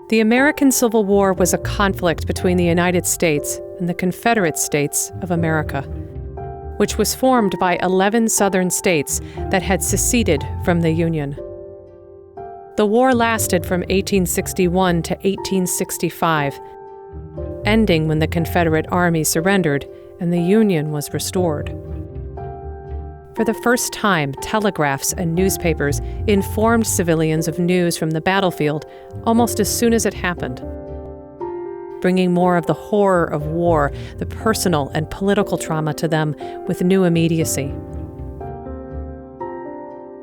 The American Civil War was a conflict between the United States and the Confederate States of America, which was formed by 11 southern states that had seceded from the Union. The war lasted from 1861 to 1865, ending when the Confederate Army surrendered and the Union was restored. For the first time, telegraphs and newspapers informed civilians of news from the battlefield almost as soon as it happened, bringing more of the horror of war, the personal and political trauma to them with new immediacy.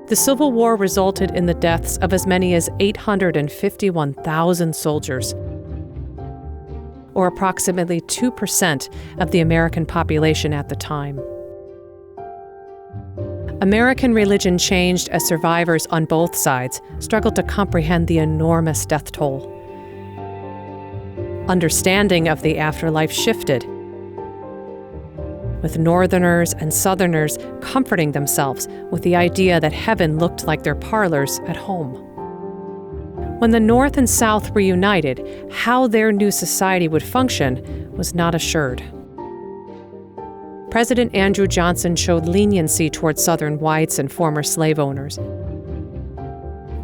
The Civil War resulted in the deaths of as many as 851,000 soldiers, or approximately 2% of the American population at the time. American religion changed as survivors on both sides struggled to comprehend the enormous death toll. Understanding of the afterlife shifted, with Northerners and Southerners comforting themselves with the idea that heaven looked like their parlors at home. When the North and South reunited, how their new society would function was not assured. President Andrew Johnson showed leniency toward Southern whites and former slave owners,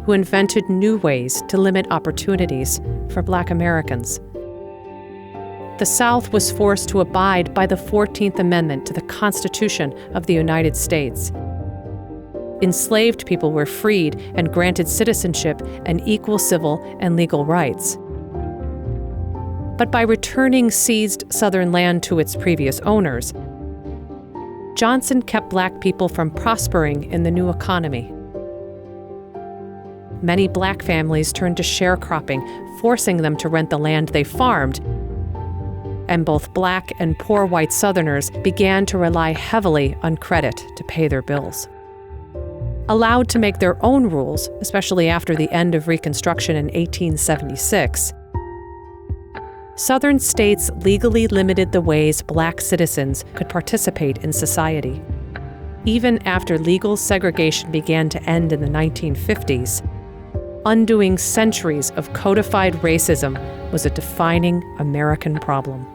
who invented new ways to limit opportunities for Black Americans. The South was forced to abide by the 14th Amendment to the Constitution of the United States. Enslaved people were freed and granted citizenship and equal civil and legal rights. But by returning seized Southern land to its previous owners, Johnson kept Black people from prospering in the new economy. Many Black families turned to sharecropping, forcing them to rent the land they farmed, and both Black and poor white Southerners began to rely heavily on credit to pay their bills. Allowed to make their own rules, especially after the end of Reconstruction in 1876, Southern states legally limited the ways Black citizens could participate in society. Even after legal segregation began to end in the 1950s, undoing centuries of codified racism was a defining American problem.